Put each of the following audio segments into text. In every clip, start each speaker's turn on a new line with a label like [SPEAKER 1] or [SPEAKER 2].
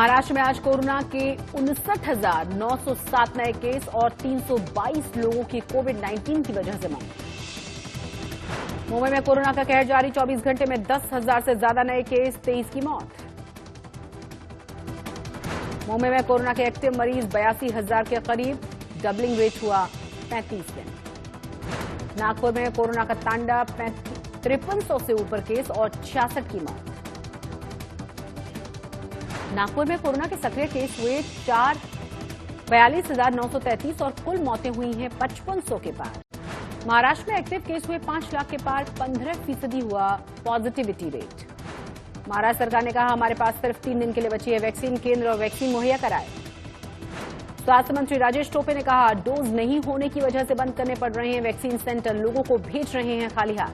[SPEAKER 1] महाराष्ट्र में आज कोरोना के 59,907 नए केस और 322 लोगों की कोविड-19 की वजह से मौत। मुंबई में कोरोना का कहर जारी, 24 घंटे में 10,000 से ज्यादा नए केस, 23 की मौत। मुंबई में कोरोना के एक्टिव मरीज 82,000 के करीब, डबलिंग रेट हुआ 35 दिन। नागपुर में कोरोना का तांडव, 5300 से ऊपर केस और 66 की मौत। नागपुर में कोरोना के सक्रिय केस हुए 42,933 और कुल मौतें हुई हैं 5500 के पार। महाराष्ट्र में एक्टिव केस हुए 5 लाख के पार, 15% हुआ पॉजिटिविटी रेट। महाराष्ट्र सरकार ने कहा, हमारे पास सिर्फ 3 दिन के लिए बची है वैक्सीन, केंद्र और वैक्सीन मुहैया कराए। स्वास्थ्य मंत्री राजेश टोपे ने कहा, डोज नहीं होने की वजह से बंद करने पड़ रहे हैं वैक्सीन सेंटर, लोगों को भेज रहे हैं खाली हाथ।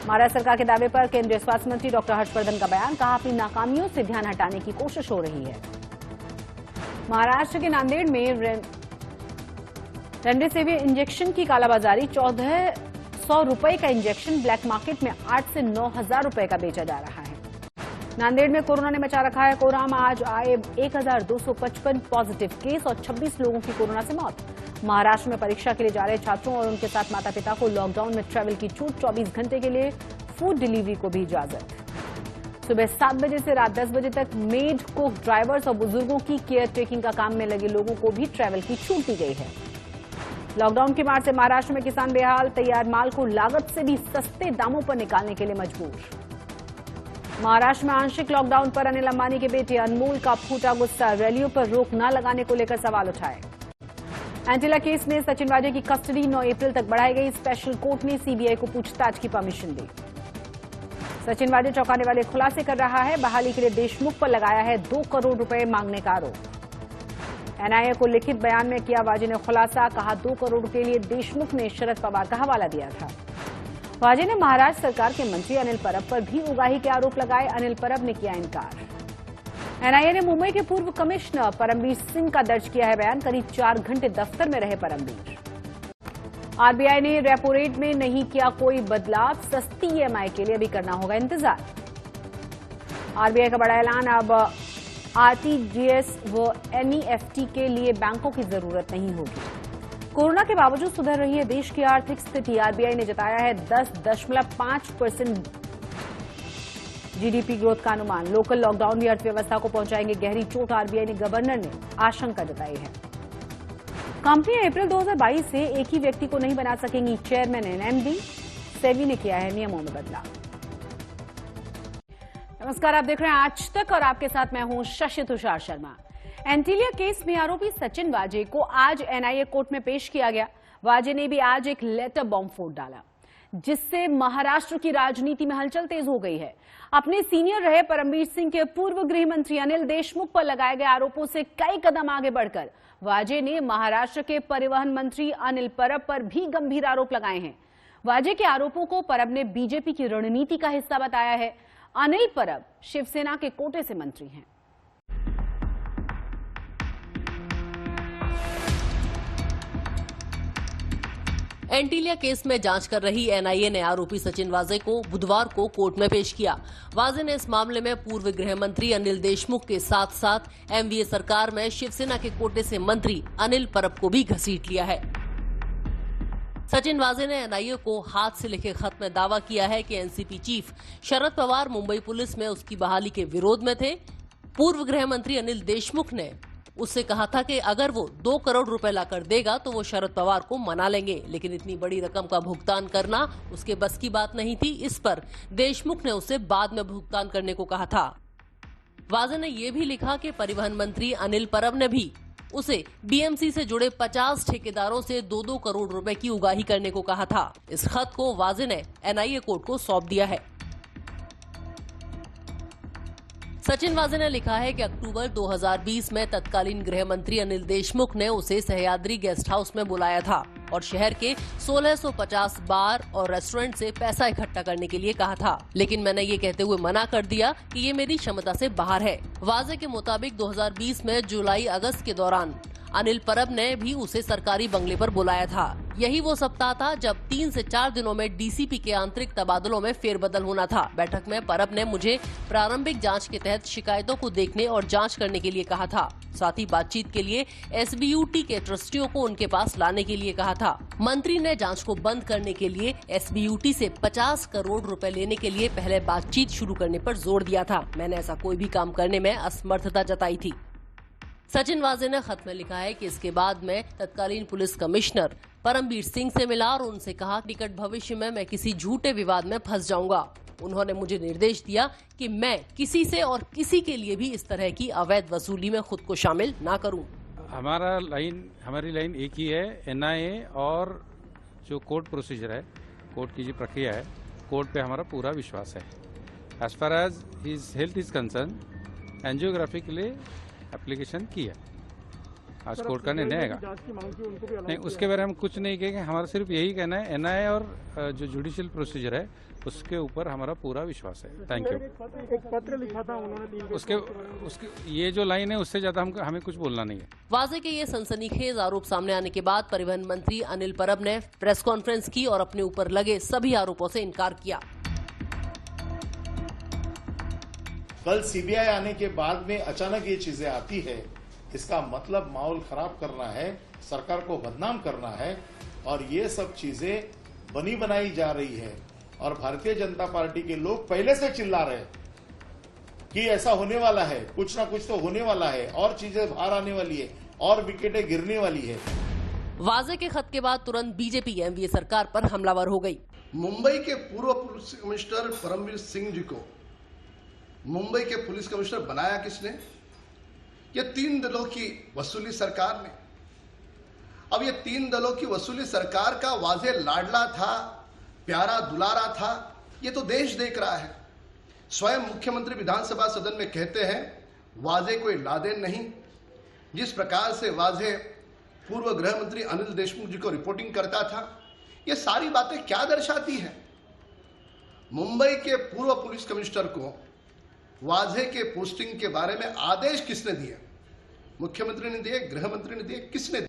[SPEAKER 1] महाराष्ट्र सरकार के दावे पर केंद्रीय स्वास्थ्य मंत्री डॉक्टर हर्षवर्धन का बयान, कहा अपनी नाकामियों से ध्यान हटाने की कोशिश हो रही है। महाराष्ट्र के नांदेड़ में रेमडेसिविर इंजेक्शन की कालाबाजारी, 1400 रुपए का इंजेक्शन ब्लैक मार्केट में 8 से 9,000 रुपए का बेचा जा रहा है। नांदेड़ में कोरोना ने मचा रखा है कोहराम, आज आए 1,255 पॉजिटिव केस और 26 लोगों की कोरोना से मौत। महाराष्ट्र में परीक्षा के लिए जा रहे छात्रों और उनके साथ माता पिता को लॉकडाउन में ट्रैवल की छूट, 24 घंटे के लिए फूड डिलीवरी को भी इजाजत। सुबह 7 बजे से रात 10 बजे तक मेड, कुक, ड्राइवर्स और बुजुर्गों की केयर टेकिंग का काम में लगे लोगों को भी ट्रैवल की छूट दी गई है। लॉकडाउन की मार से महाराष्ट्र में किसान बेहाल, तैयार माल को लागत से भी सस्ते दामों पर निकालने के लिए मजबूर। महाराष्ट्र में आंशिक लॉकडाउन पर अनिल अंबानी के बेटे अनमोल का फूटा गुस्सा, रैलियों पर रोक न लगाने को लेकर सवाल उठाए। एंटीला केस में सचिन वाजे की कस्टडी 9 अप्रैल तक बढ़ाई गई, स्पेशल कोर्ट ने सीबीआई को पूछताछ की परमिशन दी। सचिन वाजे चौंकाने वाले खुलासे कर रहा है, बहाली के लिए देशमुख पर लगाया है 2 करोड़ रुपए मांगने का आरोप। एनआईए को लिखित बयान में किया वाजे ने खुलासा, कहा 2 करोड़ के लिए देशमुख ने शरद पवार का हवाला दिया था। वाजे ने महाराष्ट्र सरकार के मंत्री अनिल परब पर भी उगाही के आरोप लगाए, अनिल परब ने किया इनकार। एनआईए ने मुंबई के पूर्व कमिश्नर परमबीर सिंह का दर्ज किया है बयान, करीब 4 घंटे दफ्तर में रहे परमबीर। आरबीआई ने रेपो रेट में नहीं किया कोई बदलाव, सस्ती ईएमआई के लिए भी करना होगा इंतजार। आरबीआई का बड़ा ऐलान, अब आरटीजीएस व एनईएफटी के लिए बैंकों की जरूरत नहीं होगी। कोरोना के बावजूद सुधर रही है देश की आर्थिक स्थिति, आरबीआई ने जताया है 10.5% जीडीपी ग्रोथ का अनुमान। लोकल लॉकडाउन भी अर्थव्यवस्था को पहुंचाएंगे गहरी चोट, आरबीआई ने गवर्नर ने आशंका जताई है। कंपनियां अप्रैल 2022 से एक ही व्यक्ति को नहीं बना सकेंगी चेयरमैन एंड एमडी, सेबी ने किया है नियमों में बदलाव। नमस्कार, आप देख रहे हैं आज तक और आपके साथ मैं हूं शशि तुषार शर्मा। एंटीलिया केस में आरोपी सचिन वाजे को आज एनआईए कोर्ट में पेश किया गया। वाजे ने भी आज एक लेटर बॉम्ब फोड़ डाला, जिससे महाराष्ट्र की राजनीति में हलचल तेज हो गई है। अपने सीनियर रहे परमबीर सिंह के पूर्व गृह मंत्री अनिल देशमुख पर लगाए गए आरोपों से कई कदम आगे बढ़कर वाजे ने महाराष्ट्र के परिवहन मंत्री अनिल परब पर भी गंभीर आरोप लगाए हैं। वाजे के आरोपों को परब ने बीजेपी की रणनीति का हिस्सा बताया है। अनिल परब शिवसेना के कोटे से मंत्री हैं।
[SPEAKER 2] एंटीलिया केस में जांच कर रही एनआईए ने आरोपी सचिन वाजे को बुधवार को कोर्ट में पेश किया। वाजे ने इस मामले में पूर्व गृह मंत्री अनिल देशमुख के साथ साथ एमवीए सरकार में शिवसेना के कोटे से मंत्री अनिल परब को भी घसीट लिया है। सचिन वाजे ने एनआईए को हाथ से लिखे खत में दावा किया है कि NCP chief Sharad Pawar Mumbai police में उसकी बहाली के विरोध में थे। पूर्व गृह मंत्री अनिल देशमुख ने उससे कहा था कि अगर वो 2 करोड़ रुपए लाकर देगा तो वो शरद पवार को मना लेंगे, लेकिन इतनी बड़ी रकम का भुगतान करना उसके बस की बात नहीं थी। इस पर देशमुख ने उसे बाद में भुगतान करने को कहा था। वाजे ने यह भी लिखा कि परिवहन मंत्री अनिल परब ने भी उसे बीएमसी से जुड़े 50 ठेकेदारों से 2-2 करोड़ रुपए की उगाही करने को कहा था। इस खत को वाजे ने एनआईए कोर्ट को सौंप दिया है। सचिन वाजे ने लिखा है कि अक्टूबर 2020 में तत्कालीन गृह मंत्री अनिल देशमुख ने उसे सह्याद्री गेस्ट हाउस में बुलाया था और शहर के 1650 बार और रेस्टोरेंट से पैसा इकट्ठा करने के लिए कहा था, लेकिन मैंने ये कहते हुए मना कर दिया कि ये मेरी क्षमता से बाहर है। वाजे के मुताबिक 2020 में जुलाई अगस्त के दौरान अनिल परब ने भी उसे सरकारी बंगले पर बुलाया था। यही वो सप्ताह था जब 3 से 4 दिनों में डीसीपी के आंतरिक तबादलों में फेरबदल होना था। बैठक में परब ने मुझे प्रारंभिक जांच के तहत शिकायतों को देखने और जांच करने के लिए कहा था। साथ ही बातचीत के लिए एसबीयूटी के ट्रस्टियों को उनके पास लाने के लिए कहा था। मंत्री ने जांच को बंद करने के लिए एसबीयूटी से 50 करोड़ रुपए लेने के लिए पहले बातचीत शुरू करने पर जोर दिया था। मैंने ऐसा कोई भी काम करने में असमर्थता जताई थी। सचिन वाजे ने खत में लिखा है कि इसके बाद मैं तत्कालीन पुलिस कमिश्नर परमबीर सिंह से मिला और उनसे कहा निकट भविष्य में मैं किसी झूठे विवाद में फंस जाऊंगा। उन्होंने मुझे निर्देश दिया कि मैं किसी से और किसी के लिए भी इस तरह की अवैध वसूली में खुद को शामिल ना करूं।
[SPEAKER 3] हमारी लाइन एक ही है, एनआईए और जो कोर्ट प्रोसीजर है, कोर्ट की जो प्रक्रिया है, कोर्ट पे हमारा पूरा विश्वास है। As far as his health is concern, angiography के लिए एप्लीकेशन की है। आज कोर्ट का निर्णय आएगा। नहीं, उसके बारे में हम कुछ नहीं कहेंगे। हमारा सिर्फ यही कहना है, एनआईए और जो जुडिशियल प्रोसीजर है उसके ऊपर हमारा पूरा विश्वास है। Thank you.
[SPEAKER 4] एक पत्र लिखा था उन्होंने
[SPEAKER 3] उसके ये जो लाइन है उससे ज्यादा हमें कुछ बोलना नहीं है।
[SPEAKER 2] वाजे के ये सनसनीखेज आरोप सामने आने के बाद परिवहन मंत्री अनिल परब ने प्रेस कॉन्फ्रेंस की और अपने ऊपर लगे सभी आरोपों से इनकार किया।
[SPEAKER 5] कल सीबीआई आने के बाद में अचानक ये चीजें आती है, इसका मतलब माहौल खराब करना है, सरकार को बदनाम करना है और ये सब चीजें बनी बनाई जा रही है। और भारतीय जनता पार्टी के लोग पहले से चिल्ला रहे हैं कि ऐसा होने वाला है, कुछ ना कुछ तो होने वाला है और चीजें बाहर आने वाली है और विकेटें गिरने वाली है।
[SPEAKER 2] वाजे के खत के बाद तुरंत बीजेपी एमवीए सरकार पर हमलावर हो गई।
[SPEAKER 6] मुंबई के पूर्व पुलिस कमिश्नर परमबीर सिंह जी को मुंबई के पुलिस कमिश्नर बनाया किसने? ये 3 दलों की वसूली सरकार ने। अब ये 3 दलों की वसूली सरकार का वाजे लाडला था, प्यारा दुलारा था, ये तो देश देख रहा है। स्वयं मुख्यमंत्री विधानसभा सदन में कहते हैं वाजे कोई लादेन नहीं। जिस प्रकार से वाजे पूर्व गृह मंत्री अनिल देशमुख जी को रिपोर्टिंग करता था, ये सारी बातें क्या दर्शाती हैं? मुंबई के पूर्व पुलिस कमिश्नर को वाजे के पोस्टिंग के बारे में आदेश किसने दिए? मुख्यमंत्री ने दिए, गृह मंत्री ने दिए, किसने दिए?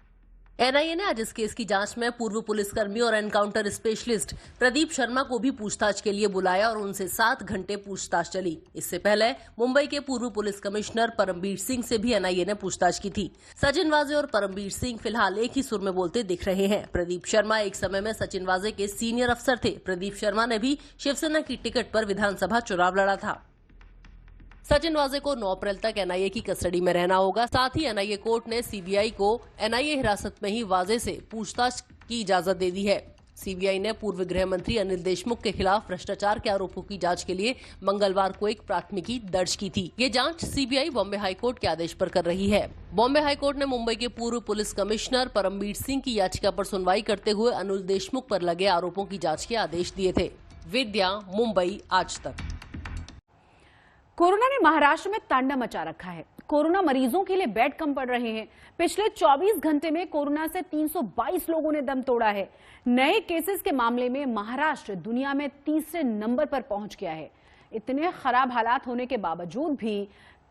[SPEAKER 2] एनआईए ने आज इस केस की जांच में पूर्व पुलिसकर्मी और एनकाउंटर स्पेशलिस्ट प्रदीप शर्मा को भी पूछताछ के लिए बुलाया और उनसे 7 घंटे पूछताछ चली। इससे पहले मुंबई के पूर्व पुलिस कमिश्नर परमबीर सिंह से भी एनआईए ने पूछताछ की थी। सचिन वाजे और परमबीर सिंह फिलहाल एक ही सुर में बोलते दिख रहे हैं। प्रदीप शर्मा एक समय में सचिन वाजे के सीनियर अफसर थे। प्रदीप शर्मा ने भी शिवसेना की टिकट पर विधानसभा चुनाव लड़ा था। सचिन वाजे को 9 अप्रैल तक एनआईए की कस्टडी में रहना होगा। साथ ही एनआईए कोर्ट ने सीबीआई को एनआईए हिरासत में ही वाजे से पूछताछ की इजाजत दे दी है। सीबीआई ने पूर्व गृह मंत्री अनिल देशमुख के खिलाफ भ्रष्टाचार के आरोपों की जांच के लिए मंगलवार को एक प्राथमिकी दर्ज की थी। ये जांच सीबीआई बॉम्बे हाईकोर्ट के आदेश पर कर रही है। बॉम्बे हाईकोर्ट ने मुंबई के पूर्व पुलिस कमिश्नर परमबीर सिंह की याचिका पर सुनवाई करते हुए अनिल देशमुख पर लगे आरोपों की जाँच के आदेश दिए थे। विद्या, मुंबई, आज तक।
[SPEAKER 1] कोरोना ने महाराष्ट्र में तांडव मचा रखा है। कोरोना मरीजों के लिए बेड कम पड़ रहे हैं। पिछले 24 घंटे में कोरोना से 322 लोगों ने दम तोड़ा है। नए केसेस के मामले में महाराष्ट्र दुनिया में तीसरे नंबर पर पहुंच गया है। इतने खराब हालात होने के बावजूद भी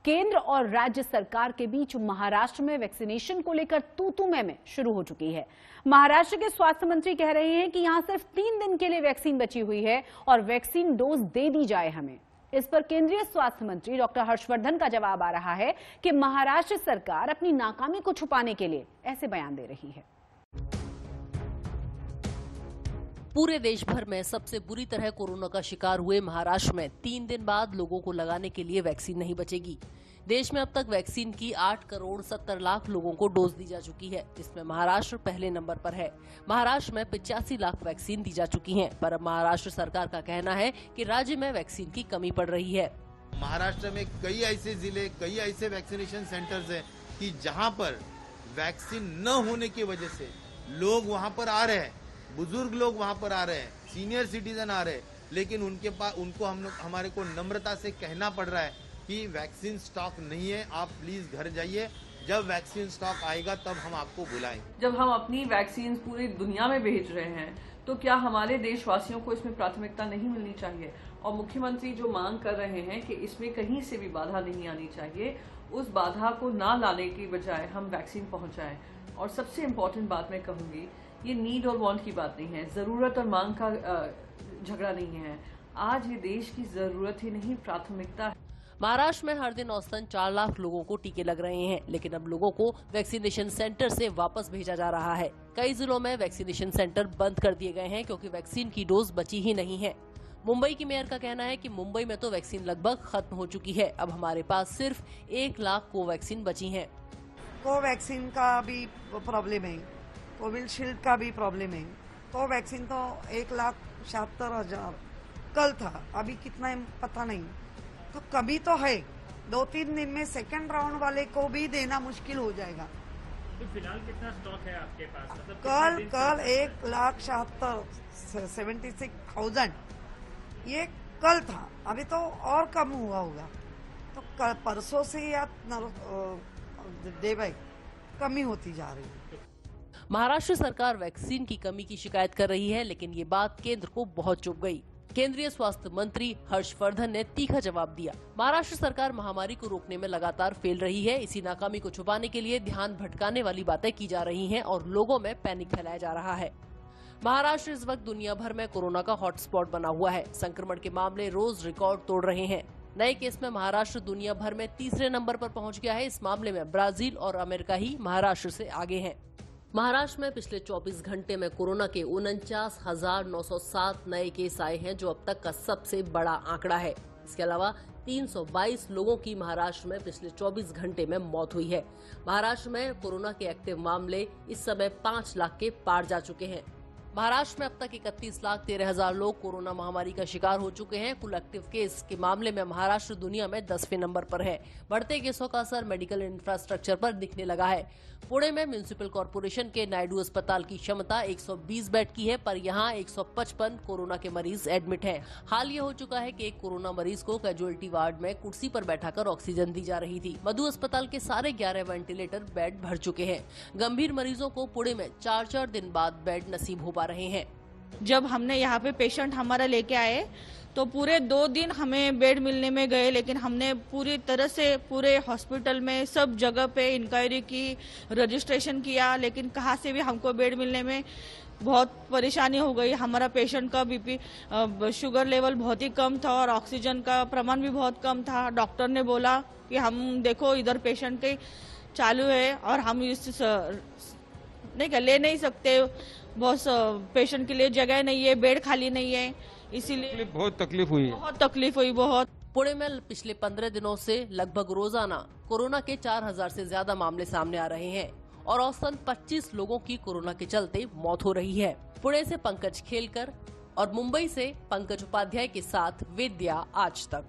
[SPEAKER 1] केंद्र और राज्य सरकार के बीच महाराष्ट्र में वैक्सीनेशन को लेकर तू-तू मैं शुरू हो चुकी है। महाराष्ट्र के स्वास्थ्य मंत्री कह रहे हैं कि यहां सिर्फ 3 दिन के लिए वैक्सीन बची हुई है और वैक्सीन डोज दे दी जाए हमें। इस पर केंद्रीय स्वास्थ्य मंत्री डॉक्टर हर्षवर्धन का जवाब आ रहा है कि महाराष्ट्र सरकार अपनी नाकामी को छुपाने के लिए ऐसे बयान दे रही है।
[SPEAKER 2] पूरे देश भर में सबसे बुरी तरह कोरोना का शिकार हुए महाराष्ट्र में 3 दिन बाद लोगों को लगाने के लिए वैक्सीन नहीं बचेगी। देश में अब तक वैक्सीन की 8 करोड़ 70 लाख लोगों को डोज दी जा चुकी है। इसमें महाराष्ट्र पहले नंबर पर है। महाराष्ट्र में 85 लाख वैक्सीन दी जा चुकी हैं, पर अब महाराष्ट्र सरकार का कहना है कि राज्य में वैक्सीन की कमी पड़ रही है।
[SPEAKER 7] महाराष्ट्र में कई ऐसे जिले, कई ऐसे वैक्सीनेशन सेंटर्स हैं कि जहां पर वैक्सीन न होने की वजह से लोग वहां पर आ रहे हैं, बुजुर्ग लोग वहां पर आ रहे हैं, सीनियर सिटीजन आ रहे हैं, लेकिन उनको हमारे को नम्रता से कहना पड़ रहा है कि वैक्सीन स्टॉक नहीं है, आप प्लीज घर जाइए, जब वैक्सीन स्टॉक आएगा तब हम आपको बुलाएंगे।
[SPEAKER 8] जब हम अपनी वैक्सीन पूरी दुनिया में भेज रहे हैं तो क्या हमारे देशवासियों को इसमें प्राथमिकता नहीं मिलनी चाहिए? और मुख्यमंत्री जो मांग कर रहे हैं कि इसमें कहीं से भी बाधा नहीं आनी चाहिए, उस बाधा को ना लाने की बजाय हम वैक्सीन पहुंचाएं। और सबसे इम्पोर्टेंट बात मैं कहूंगी ये नीड और वांट की बात नहीं है, जरूरत और मांग का झगड़ा नहीं है। आज ये देश की जरूरत ही नहीं, प्राथमिकता है।
[SPEAKER 2] महाराष्ट्र में हर दिन औसतन 4 लाख लोगों को टीके लग रहे हैं, लेकिन अब लोगों को वैक्सीनेशन सेंटर से वापस भेजा जा रहा है। कई जिलों में वैक्सीनेशन सेंटर बंद कर दिए गए हैं क्योंकि वैक्सीन की डोज बची ही नहीं है। मुंबई की मेयर का कहना है कि मुंबई में तो वैक्सीन लगभग खत्म हो चुकी है, अब हमारे पास सिर्फ 1 लाख कोवैक्सीन बची है।
[SPEAKER 9] कोवैक्सीन का भी प्रॉब्लम है, कोविशील्ड का भी प्रॉब्लम है। कोवैक्सीन तो 1,77,000 कल था, अभी कितना है पता नहीं। तो कभी तो है, 2-3 दिन में सेकंड राउंड वाले को भी देना मुश्किल हो जाएगा।
[SPEAKER 4] तो फिलहाल कितना स्टॉक है आपके पास? मतलब
[SPEAKER 9] कल 1,76,000 ये कल था, अभी तो और कम हुआ होगा। तो परसों से या डे बाय कमी होती जा रही है।
[SPEAKER 2] महाराष्ट्र सरकार वैक्सीन की कमी की शिकायत कर रही है, लेकिन ये बात केंद्र को बहुत चुभ गई। केंद्रीय स्वास्थ्य मंत्री हर्षवर्धन ने तीखा जवाब दिया। महाराष्ट्र सरकार महामारी को रोकने में लगातार फेल रही है। इसी नाकामी को छुपाने के लिए ध्यान भटकाने वाली बातें की जा रही हैं और लोगों में पैनिक फैलाया जा रहा है। महाराष्ट्र इस वक्त दुनिया भर में कोरोना का हॉटस्पॉट बना हुआ है। संक्रमण के मामले रोज रिकॉर्ड तोड़ रहे हैं। नए केस में महाराष्ट्र दुनिया भर में तीसरे नंबर पर पहुंच गया है। इस मामले में ब्राजील और अमेरिका ही महाराष्ट्र से आगे हैं। महाराष्ट्र में पिछले 24 घंटे में कोरोना के 49,907 नए केस आए हैं, जो अब तक का सबसे बड़ा आंकड़ा है। इसके अलावा 322 लोगों की महाराष्ट्र में पिछले 24 घंटे में मौत हुई है। महाराष्ट्र में कोरोना के एक्टिव मामले इस समय 5 लाख के पार जा चुके हैं। महाराष्ट्र में अब तक 31,13,000 लोग कोरोना महामारी का शिकार हो चुके हैं। कुल एक्टिव केस के मामले में महाराष्ट्र दुनिया में 10वें नंबर पर है। बढ़ते केसों का असर मेडिकल इंफ्रास्ट्रक्चर पर दिखने लगा है। पुणे में म्युनिसिपल कॉर्पोरेशन के नायडू अस्पताल की क्षमता 120 बेड की है, पर यहां 155 कोरोना के मरीज एडमिट हैं। हाल ये हो चुका है कि एक कोरोना मरीज को कैजुअलिटी वार्ड में कुर्सी पर बैठाकर ऑक्सीजन दी जा रही थी। मधु अस्पताल के सारे 11 वेंटिलेटर बेड भर चुके हैं। गंभीर मरीजों को पुणे में 4-4 दिन बाद बेड नसीब हो पा रहे हैं।
[SPEAKER 10] जब हमने यहाँ पे पेशेंट हमारा लेके आए तो पूरे 2 दिन हमें बेड मिलने में गए, लेकिन हमने पूरी तरह से पूरे हॉस्पिटल में सब जगह पे इंक्वायरी की, रजिस्ट्रेशन किया, लेकिन कहाँ से भी हमको बेड मिलने में बहुत परेशानी हो गई। हमारा पेशेंट का बीपी शुगर लेवल बहुत ही कम था और ऑक्सीजन का प्रमाण भी बहुत कम था। डॉक्टर ने बोला कि हम देखो इधर पेशेंट के चालू है और हम इस नहीं ले नहीं सकते, बहुत पेशेंट के लिए जगह नहीं है, बेड खाली नहीं है, इसीलिए
[SPEAKER 3] बहुत तकलीफ हुई है।
[SPEAKER 10] बहुत तकलीफ हुई बहुत।
[SPEAKER 2] पुणे में पिछले 15 दिनों से लगभग रोजाना कोरोना के 4,000 से ज्यादा मामले सामने आ रहे हैं और औसतन 25 लोगों की कोरोना के चलते मौत हो रही है। पुणे से पंकज खेलकर और मुंबई से पंकज उपाध्याय के साथ वेद्या आज तक।